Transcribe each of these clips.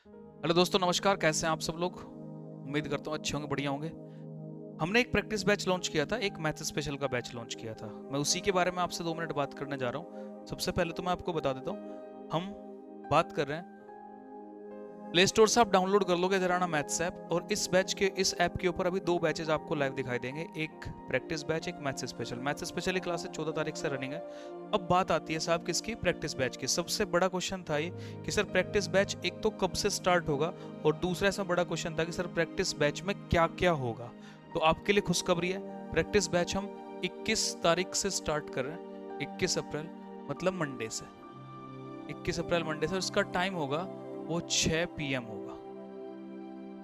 Hello दोस्तों, नमस्कार। कैसे हैं आप सब लोग? उम्मीद करता हूँ अच्छे होंगे, बढ़िया होंगे। हमने एक प्रैक्टिस बैच लॉन्च किया था, एक मैथ स्पेशल का बैच लॉन्च किया था। मैं उसी के बारे में आपसे 2 मिनट बात करने जा रहा हूँ। सबसे पहले तो मैं आपको बता देता हूँ, हम बात कर रहे हैं प्ले स्टोर से आप डाउनलोड कर लोगे जराना मैथ्स ऐप, और इस ऐप के ऊपर अभी 2 बैचेज आपको लाइव दिखाई देंगे, एक प्रैक्टिस बैच, एक मैथ्स स्पेशल। मैथ्स स्पेशल की क्लासेस 14 तारीख से रनिंग है। अब बात आती है साहब किसकी? प्रैक्टिस बैच की। सबसे बड़ा क्वेश्चन था ये कि सर प्रैक्टिस बैच एक तो कब से स्टार्ट होगा, और दूसरा ऐसा बड़ा क्वेश्चन था कि सर प्रैक्टिस बैच में क्या क्या होगा। तो आपके लिए खुशखबरी है, प्रैक्टिस बैच हम 21 तारीख से स्टार्ट कर रहे हैं। 21 अप्रैल मतलब मंडे से, 21 अप्रैल मंडे से। उसका टाइम होगा वो 6 PM होगा।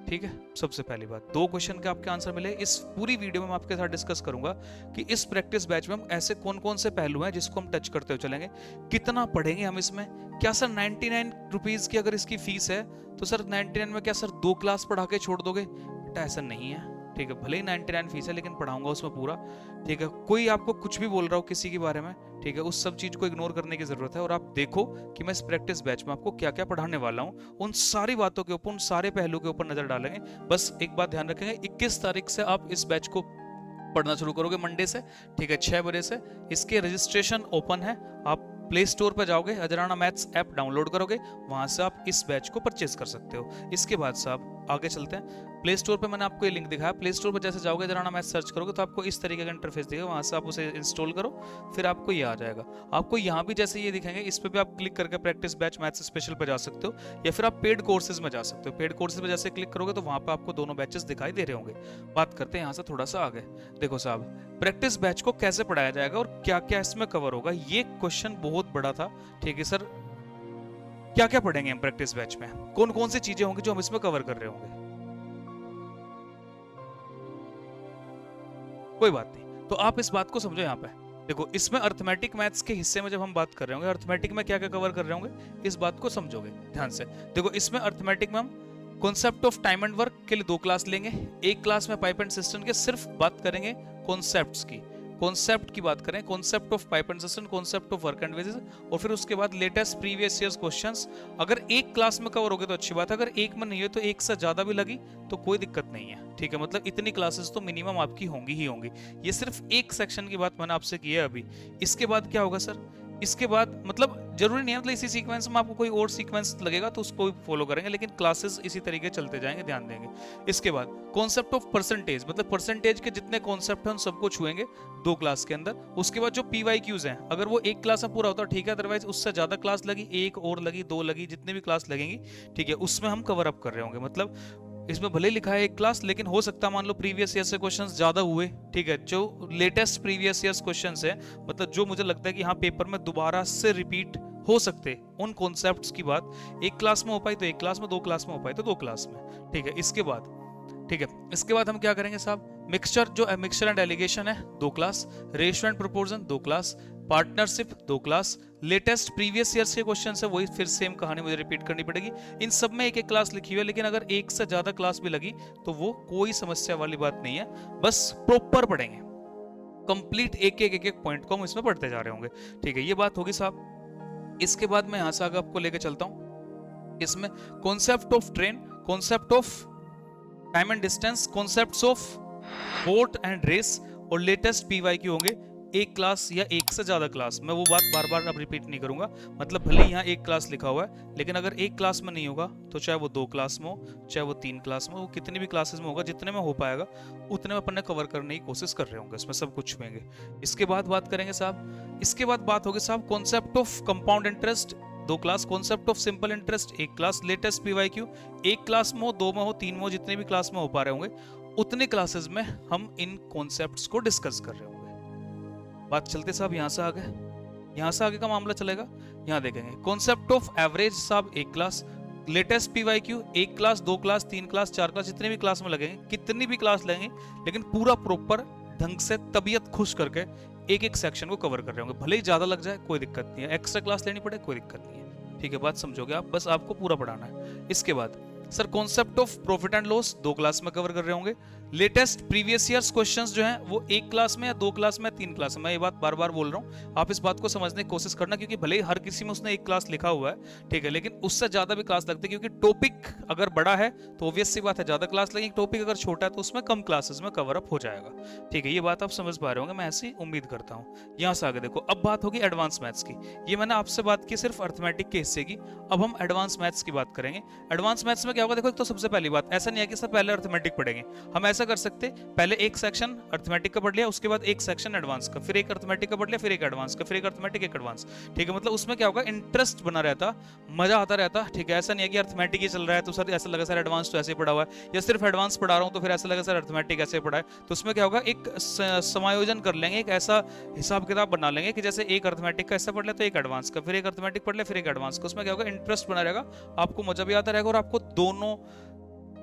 ठीक है, सबसे पहली बात, 2 क्वेश्चन के आपके आंसर मिले। इस पूरी वीडियो में मैं आपके साथ डिस्कस करूंगा कि इस प्रैक्टिस बैच में हम ऐसे कौन कौन से पहलू हैं जिसको हम टच करते हुए चलेंगे, कितना पढ़ेंगे हम इसमें। क्या सर 99 रुपीज की अगर इसकी फीस है तो सर 99 में क्या सर 2 क्लास पढ़ा के छोड़ दोगे? बेटा ऐसा नहीं है। ठीक है, भले ही 99 फीस है लेकिन पढ़ाऊंगा उसमें पूरा। ठीक है, कोई आपको कुछ भी बोल रहा हो किसी के बारे में, ठीक है, उस सब चीज को इग्नोर करने की जरूरत है। और आप देखो कि मैं इस प्रैक्टिस बैच में आपको क्या क्या पढ़ाने वाला हूँ, उन सारी बातों के ऊपर, उन सारे पहलू के ऊपर नजर डालेंगे। बस एक बात ध्यान रखेंगे, 21 तारीख से आप इस बैच को पढ़ना शुरू करोगे, मंडे से। ठीक है, 6 बजे से इसके रजिस्ट्रेशन ओपन है। आप प्ले स्टोर पर जाओगे, अजराना मैथ्स ऐप डाउनलोड करोगे, वहां से आप इस बैच को परचेज कर सकते हो। इसके बाद साहब आगे चलते हैं। प्ले स्टोर पे मैंने आपको ये लिंक दिखाया, प्ले स्टोर पर जैसे जाओगे, अजराना मैथ्स सर्च करोगे तो आपको इस तरीके का इंटरफेस दिखेगा। वहां से आप उसे इंस्टॉल करो, फिर आपको ये आ जाएगा। आपको यहाँ भी जैसे ये दिखेंगे, इस पे भी आप क्लिक करके प्रैक्टिस बैच मैथ्स स्पेशल पे जा सकते हो, या फिर आप पेड कोर्सेज में जा सकते हो। पेड कोर्सेज में जैसे क्लिक करोगे तो वहां पर आपको दोनों बैचेस दिखाई दे रहे होंगे। बात करते हैं यहाँ से थोड़ा सा आगे। देखो साहब, प्रैक्टिस बैच को कैसे पढ़ाया जाएगा और क्या क्या इसमें कवर होगा, ये क्वेश्चन बहुत बड़ा था। ठीक है सर, क्या क्या पढ़ेंगे हम प्रैक्टिस बैच में, कौन कौन सी चीजें होंगी जो हम इसमें कवर कर रहे होंगे? कोई बात नहीं, तो आप इस बात को समझो। यहाँ पे देखो, इसमें अर्थमेटिक मैथ्स के हिस्से में जब हम बात कर रहे होंगे, अर्थमेटिक में क्या क्या कवर कर रहे होंगे, इस बात को समझोगे ध्यान से। देखो, इसमें अर्थमेटिक में हम concept of time and work के लिए 2 क्लास लेंगे। एक क्लास में पाइप एंड सिस्टम के सिर्फ बात करेंगे कॉन्सेप्ट्स की, कॉन्सेप्ट की बात करें, concept of pipe and system, concept of work and wages, और फिर उसके बाद लेटेस्ट प्रीवियस ईयर्स क्वेश्चंस। अगर एक क्लास में कवर हो गए तो अच्छी बात है, अगर एक में नहीं है तो एक से ज्यादा भी लगी तो कोई दिक्कत नहीं है। ठीक है, मतलब इतनी क्लासेस तो मिनिमम आपकी होंगी ही होंगी। ये सिर्फ एक सेक्शन की बात मैंने आपसे की है अभी। इसके बाद क्या होगा सर? इसके बाद मतलब जरूरी नहीं है, मतलब इसी सीक्वेंस में आपको कोई और सीक्वेंस लगेगा तो उसको फॉलो करेंगे, लेकिन क्लासेस इसी तरीके चलते जाएंगे, ध्यान देंगे। इसके बाद कॉन्सेप्ट ऑफ परसेंटेज, मतलब परसेंटेज के जितने कॉन्सेप्ट हैं उन सबको छुएंगे 2 क्लास के अंदर। उसके बाद जो PYQs हैं, अगर वो एक क्लास में पूरा होता है ठीक है, अदरवाइज उससे ज्यादा क्लास लगी, एक और लगी, 2 लगी, जितनी भी क्लास लगेंगी, ठीक है, उसमें हम कवर अप कर रहे होंगे। मतलब इसमें भले लिखा है 1 क्लास, लेकिन हो सकता है मान लो प्रीवियस ईयर से क्वेश्चंस ज्यादा हुए। ठीक है, जो लेटेस्ट प्रीवियस ईयर्स क्वेश्चंस है, मतलब जो मुझे लगता है कि हाँ पेपर में दोबारा से रिपीट हो सकते, उन कॉन्सेप्ट्स की बात 1 क्लास में हो पाई तो 1 क्लास में, 2 क्लास में हो पाई तो 2 क्लास में। ठीक है, इसके बाद ठीक है, इसके बाद हम क्या करेंगे साहब? मिक्सचर, जो मिक्सचर एंड एलिगेशन है 2 class, ratio and proportion 2 class, partnership 2 class, latest previous years के क्वेश्चन है वही फिर सेम कहानी मुझे रिपीट करनी पड़ेगी। इन सब में 1-1 क्लास लिखी हुई है, लेकिन अगर एक से ज्यादा क्लास भी लगी तो वो कोई समस्या वाली बात नहीं है, बस प्रॉपर पढ़ेंगे, कंप्लीट एक एक पॉइंट को हम इसमें पढ़ते जा रहे होंगे। ठीक है, ये बात होगी साहब। इसके बाद मैं यहां से आगे आपको लेके चलता हूं। इसमें concept of train, concept of time and distance, concepts of boat and race, और लेटेस्ट PYQ होंगे 1 क्लास या एक से ज्यादा क्लास। मैं वो बात बार बार अब रिपीट नहीं करूंगा, मतलब भले यहाँ 1 क्लास लिखा हुआ है, लेकिन अगर 1 क्लास में नहीं होगा तो चाहे वो 2 क्लास में हो, चाहे वो 3 क्लास में हो, कितनी भी क्लासेस में होगा, जितने में हो पाएगा उतने में अपन ने कवर करने की कोशिश कर रहे होंगे, इसमें सब कुछ छुएंगे। इसके बाद बात करेंगे साहब, इसके बाद बात होगी साहब concept of compound interest 2 class, concept of simple interest 1 class, latest PYQ 1 class में हो, 2 में हो, 3 में हो, जितने भी क्लास में हो पा रहे होंगे उतने क्लासेस में हम इन कॉन्सेप्ट्स को डिस्कस कर रहे होंगे। बात चलते साहब यहाँ से आगे, यहाँ से आगे का मामला चलेगा। यहाँ देखेंगे कॉन्सेप्ट ऑफ एवरेज साहब 1 class, latest PYQ 1 class, 2 class, 3 class, 4 class, जितने भी क्लास में लगेंगे, कितनी भी क्लास लगेंगे, लेकिन पूरा प्रॉपर ढंग से तबीयत खुश करके एक सेक्शन को कवर कर रहे होंगे। भले ही ज्यादा लग जाए कोई दिक्कत नहीं है, एक्स्ट्रा क्लास लेनी पड़े कोई दिक्कत नहीं है। ठीक है, बात समझोगे आप, बस आपको पूरा पढ़ाना है। इसके बाद sir concept of profit and loss 2 class में कवर कर रहे होंगे, लेटेस्ट प्रीवियस ईयर्स क्वेश्चंस जो हैं वो एक क्लास में या दो क्लास में, तीन क्लास में, मैं ये बात बार बार बोल रहा हूँ, आप इस बात को समझने की कोशिश करना, क्योंकि भले ही हर किसी में उसने एक क्लास लिखा हुआ है, ठीक है, लेकिन उससे ज्यादा भी क्लास लगती है, क्योंकि टॉपिक अगर बड़ा है तो ऑब्वियस सी बात है ज्यादा क्लास लगेगी, टॉपिक अगर छोटा है तो उसमें कम क्लासेस में कवर अप हो जाएगा, ठीक है, ये बात आप समझ पा रहे होंगे, मैं ऐसी उम्मीद करता हूँ। यहाँ से आगे देखो, अब बात होगी एडवांस मैथ्स की। ये मैंने आपसे बात की सिर्फ अर्थमेटिक के हिस्से की, अब हम एडवांस मैथ्स की बात करेंगे। एडवांस मैथ्स में क्या होगा, देखो एक तो सबसे पहली बात, ऐसा नहीं है कि सब पहले अर्थमेटिक पढ़ेंगे, हम ऐसा कर सकते पहले एक सेक्शन अर्थमेटिक का पढ़ लिया, उसके बाद एक सेक्शन एडवांस का, फिर एक अर्थमेटिक का पढ़ लिया, फिर एक एडवांस का, फिर एक अर्थमेटिक, एक एडवांस, ठीक है, मतलब उसमें क्या होगा, इंटरेस्ट बना रहता, मजा आता रहता, ठीक है, ऐसा नहीं है कि अर्थमेटिक ही चल रहा है तो सर ऐसा लगा सर एडवांस तो ऐसे पढ़ा हुआ है, या सिर्फ एडवांस पढ़ा रहा हूं तो फिर ऐसा लगा सर अर्थमेटिक ऐसे पढ़ा है, तो उसमें क्या होगा, एक समायोजन कर लेंगे, एक ऐसा हिसाब किताब बना लेंगे कि जैसे एक अर्थमेटिक का ऐसा पढ़ लिया तो एक एडवांस का, फिर एक अर्थमेटिक पढ़ लिया, फिर एक एडवांस का, उसमें क्या होगा, इंटरेस्ट बना रहेगा, आपको मजा भी आता रहेगा और आपको दोनों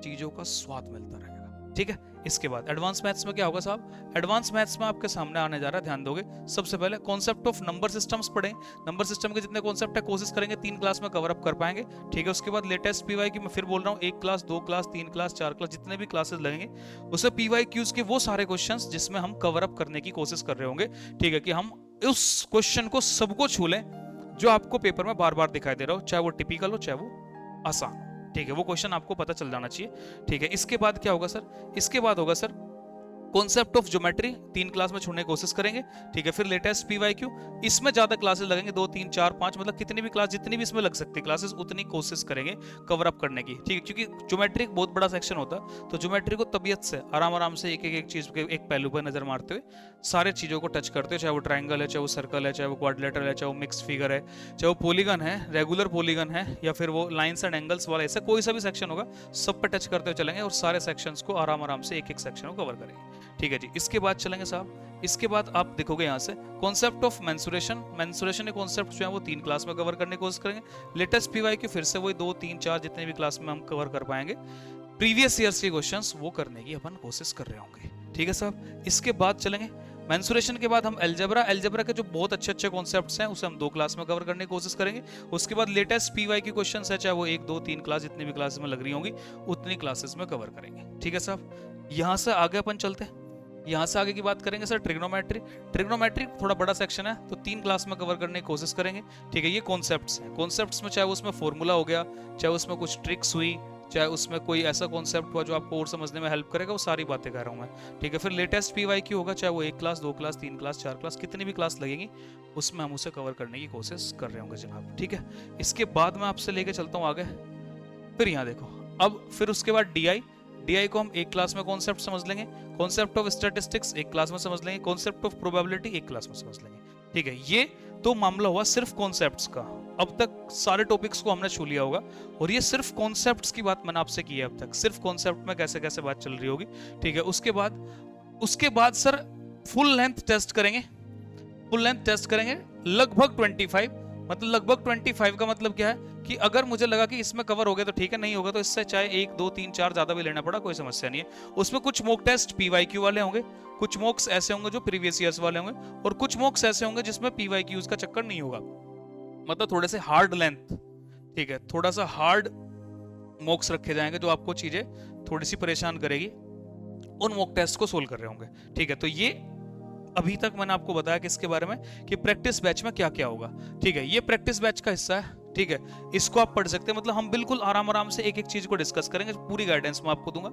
चीजों का स्वाद मिलता रहेगा, ठीक है। इसके बाद एडवांस मैथ्स में क्या होगा साहब, एडवांस मैथ्स में आपके सामने आने जा रहा है, ध्यान दोगे, सबसे पहले कॉन्सेप्ट ऑफ नंबर सिस्टम्स पढ़ें, नंबर सिस्टम के जितने कॉन्सेप्ट है कोशिश करेंगे 3 क्लास में कवर अप कर पाएंगे, ठीक है। उसके बाद लेटेस्ट पीवाई की मैं फिर बोल रहा हूँ, 1 क्लास 2 क्लास 3 क्लास 4 क्लास जितने भी क्लासेस लगेंगे उससे पीवाई क्यूज के वो सारे क्वेश्चंस जिसमें हम कवर अप करने की कोशिश कर रहे होंगे, ठीक है, कि हम उस क्वेश्चन को सबको छू लें जो आपको पेपर में बार बार दिखाई दे रहा हो, चाहे वो टिपिकल हो चाहे वो आसान, ठीक है, वो क्वेश्चन आपको पता चल जाना चाहिए, ठीक है। इसके बाद क्या होगा सर, इसके बाद होगा sir concept of geometry, 3 class में छोड़ने की कोशिश करेंगे, ठीक है। फिर लेटेस्ट पीवाईक्यू, इसमें ज्यादा क्लासेस लगेंगे, 2 3 4 5, मतलब कितनी भी क्लास, जितनी भी इसमें लग सकती है क्लासेस उतनी कोशिश करेंगे कवर अप करने की, ठीक है, क्योंकि ज्योमेट्री एक बहुत बड़ा सेक्शन होता है, तो ज्योमेट्री को तबीयत से आराम आराम से एक चीज के एक पहलू पर नजर मारते हुए सारे चीजों को टच करते हुए, चाहे वो ट्राइंगल है, चाहे वो सर्कल है, चाहे वो क्वाड्रिलेटरल है, चाहे वो मिक्स फिगर है, चाहे वो पॉलीगन है, रेगुलर पॉलीगन है, या फिर वो लाइंस एंड एंगल्स वाला, ऐसा कोई सा भी सेक्शन होगा सब पे टच करते हुए चलेंगे और सारे सेक्शंस को आराम आराम से एक एक सेक्शन को कवर करेंगे, ठीक है जी। इसके बाद चलेंगे साहब, इसके बाद आप देखोगे यहाँ से कॉन्सेप्ट ऑफ मेंसुरेशन, मेंसुरेशन के कॉन्सेप्ट जो है वो 3 क्लास में कवर करने की कोशिश करेंगे, लेटेस्ट पीवाई की फिर से वही 2 3 4 जितने भी क्लास में हम कवर कर पाएंगे, प्रीवियस ईयर्स के क्वेश्चंस वो करने की अपन कोशिश कर रहे होंगे, ठीक है साहब। इसके बाद चलेंगे मेंसुरेशन के बाद हम अलजेब्रा, अलजेब्रा के जो बहुत अच्छे अच्छे कॉन्सेप्ट्स हैं उसे हम 2 क्लास में कवर करने की कोशिश करेंगे, उसके बाद लेटेस्ट पीवाई की क्वेश्चंस है, चाहे वो 1 2 3 क्लास जितनी भी क्लासेस में लग रही होंगी उतनी क्लासेस में कवर करेंगे, ठीक है साहब। यहाँ से आगे अपन चलते हैं, यहाँ से आगे की बात करेंगे सर ट्रिग्नोमेट्री, ट्रिग्नोमेट्री थोड़ा बड़ा सेक्शन है तो 3 क्लास में कवर करने की कोशिश करेंगे, ठीक है। ये कॉन्सेप्ट्स हैं, कॉन्सेप्ट्स में चाहे उसमें फॉर्मूला हो गया, चाहे उसमें कुछ ट्रिक्स हुई, चाहे उसमें कोई ऐसा कॉन्सेप्ट हुआ जो आपको और समझने में हेल्प करेगा, वो सारी बातें कर रहा हूँ मैं, ठीक है। फिर लेटेस्ट पीवाईक्यू होगा, चाहे वो 1 क्लास 2 क्लास 3 क्लास 4 क्लास कितनी भी क्लास लगेगी उसमें हम उसे कवर करने की कोशिश कर रहे होंगे जनाब, ठीक है। इसके बाद मैं आपसे लेके चलता हूँ आगे, फिर यहाँ देखो, अब फिर उसके बाद डीआई, डीआई को हम 1 क्लास में कॉन्सेप्ट समझ लेंगे, कॉन्सेप्ट ऑफ स्टैटिस्टिक्स 1 क्लास में समझ लेंगे, कॉन्सेप्ट ऑफ प्रोबेबिलिटी 1 क्लास में समझ लेंगे, ठीक है। ये तो मामला हुआ सिर्फ कॉन्सेप्ट्स का, अब तक सारे टॉपिक्स को हमने छू लिया होगा और ये सिर्फ कॉन्सेप्ट्स की बात मैंने आपसे की है, अब तक सिर्फ कॉन्सेप्ट में कैसे कैसे बात चल रही होगी, ठीक है। उसके बाद सर फुल लेंथ टेस्ट करेंगे, फुल लेंथ टेस्ट करेंगे लगभग 25, मतलब लगभग 25 का मतलब क्या है कि अगर मुझे लगा कि इसमें कवर हो गया तो ठीक है, नहीं होगा तो इससे चाहे 1 2 3 4 ज्यादा भी लेना पड़ा कोई समस्या नहीं है। उसमें कुछ मॉक टेस्ट पीवाईक्यू वाले होंगे, कुछ मॉक्स ऐसे होंगे जो प्रीवियस ईयर्स वाले होंगे, और कुछ मॉक्स ऐसे होंगे जिसमें पीवाईक्यूज का चक्कर नहीं होगा, मतलब थोड़े से हार्ड लेंथ, ठीक है, थोड़ा सा हार्ड मॉक्स रखे जाएंगे जो आपको चीजें थोड़ी सी परेशान करेगी, उन मॉक टेस्ट को सोल्व कर रहे होंगे, ठीक है। तो ये अभी तक मैंने आपको बताया कि इसके बारे में कि प्रैक्टिस बैच में क्या क्या होगा, ठीक है। ये प्रैक्टिस बैच का हिस्सा है, ठीक है, इसको आप पढ़ सकते हैं, मतलब हम बिल्कुल आराम आराम से एक एक चीज को डिस्कस करेंगे, पूरी गाइडेंस मैं आपको दूंगा।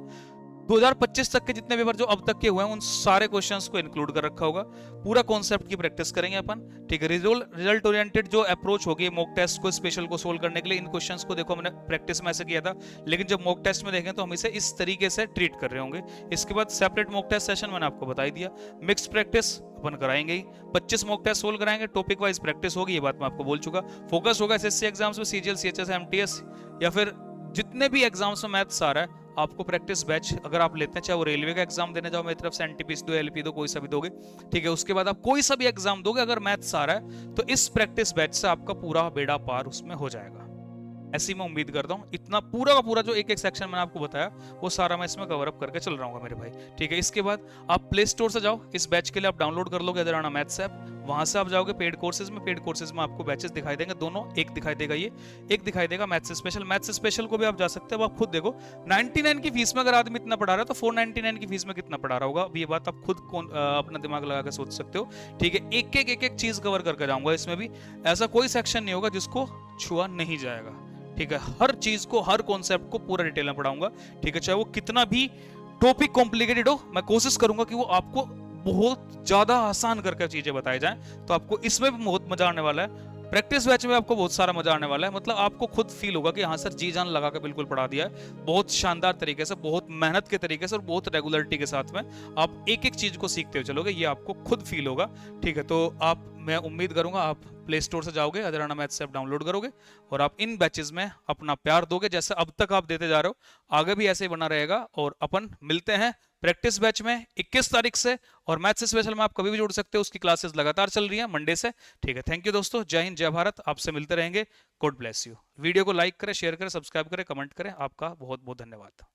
2025 तक के जितने पेपर जो अब तक के हुए हैं उन सारे क्वेश्चंस को इंक्लूड कर रखा होगा, पूरा कॉन्सेप्ट की प्रैक्टिस करेंगे अपन, ठीक है। रिजल्ट ओरिएंटेड जो अप्रोच होगी मॉक टेस्ट को स्पेशल को सोल्व करने के लिए, इन क्वेश्चंस को देखो हमने प्रैक्टिस में ऐसे किया था, लेकिन जब मॉक टेस्ट में देखें तो हम इसे इस तरीके से ट्रीट कर रहे होंगे। इसके बाद सेपरेट मॉक टेस्ट सेशन मैंने आपको बता दिया, मिक्स प्रैक्टिस अपन कराएंगे ही, 25 मॉक टेस्ट सोल्व कराएंगे, टॉपिक वाइज प्रैक्टिस होगी, ये बात मैं आपको बोल चुका। फोकस होगा एसएससी एग्जाम्स में, सीजीएल सीएचएस एमटीएस या फिर जितने भी एग्जाम्स में मैथ्स आ रहा है, आपको प्रैक्टिस बैच अगर आप लेते हैं, चाहे वो रेलवे का एग्जाम देने जाओ मेरी तरफ से, एनटीपीसी दो, एलपी दो, कोई सा भी दोगे, ठीक है। उसके बाद आप कोई सा भी एग्जाम दोगे, अगर मैथ्स आ रहा है तो इस प्रैक्टिस बैच से आपका पूरा बेड़ा पार उसमें हो जाएगा। ऐसी मैं उम्मीद करता हूँ। इतना पूरा का पूरा जो एक एक सेक्शन मैंने आपको बताया वो सारा मैं इसमें कवर अप करके चल रहा हूँ मेरे भाई, ठीक है। इसके बाद आप प्ले स्टोर से जाओ, इस बैच के लिए आप डाउनलोड कर लोगे अदराना मैथ्स ऐप, वहां से आप जाओगे पेड कोर्सेज में, पेड कोर्सेज में आपको बैचेस दिखाई देंगे दोनों, एक दिखाई देगा ये, एक दिखाई देगा मैथ्स स्पेशल। मैथ्स स्पेशल को भी आप जा सकते हो, आप खुद देखो 99 की फीस में अगर आदमी इतना पढ़ा रहा है तो 499 की फीस में कितना पढ़ा रहा होगा, अब ये बात आप खुद अपना दिमाग लगा कर सोच सकते हो, ठीक है। एक एक चीज कवर करके जाऊंगा इसमें भी, ऐसा कोई सेक्शन नहीं होगा जिसको छुआ नहीं जाएगा, ठीक है। हर चीज को, हर कॉन्सेप्ट को पूरा डिटेल में पढ़ाऊंगा, ठीक है। चाहे वो कितना भी टॉपिक कॉम्प्लिकेटेड हो, मैं कोशिश करूंगा कि वो आपको बहुत ज्यादा आसान करके चीजें बताई जाएं, तो आपको इसमें भी बहुत मजा आने वाला है। प्रैक्टिस बैच में आपको बहुत सारा मजा आने वाला है, मतलब आपको खुद फील होगा कि हाँ सर जी जान लगा के बिल्कुल पढ़ा दिया है, बहुत शानदार तरीके से, बहुत मेहनत के तरीके से और बहुत रेगुलरिटी के साथ में आप एक एक चीज को सीखते हुए चलोगे, ये आपको खुद फील होगा, ठीक है। तो मैं उम्मीद करूंगा आप प्ले स्टोर से जाओगे, अदराना मैथ्स ऐप डाउनलोड करोगे और आप इन बैचेस में अपना प्यार दोगे जैसे अब तक आप देते जा रहे हो, आगे भी ऐसे ही बना रहेगा। और अपन मिलते हैं प्रैक्टिस बैच में 21 तारीख से, और मैथ्स स्पेशल में आप कभी भी जुड़ सकते हो, उसकी क्लासेस लगातार चल रही है मंडे से, ठीक है। थैंक यू दोस्तों, जय हिंद जय भारत, आपसे मिलते रहेंगे, गॉड ब्लेस यू। वीडियो को लाइक करें, शेयर करें, सब्सक्राइब करें, कमेंट करें, आपका बहुत बहुत धन्यवाद।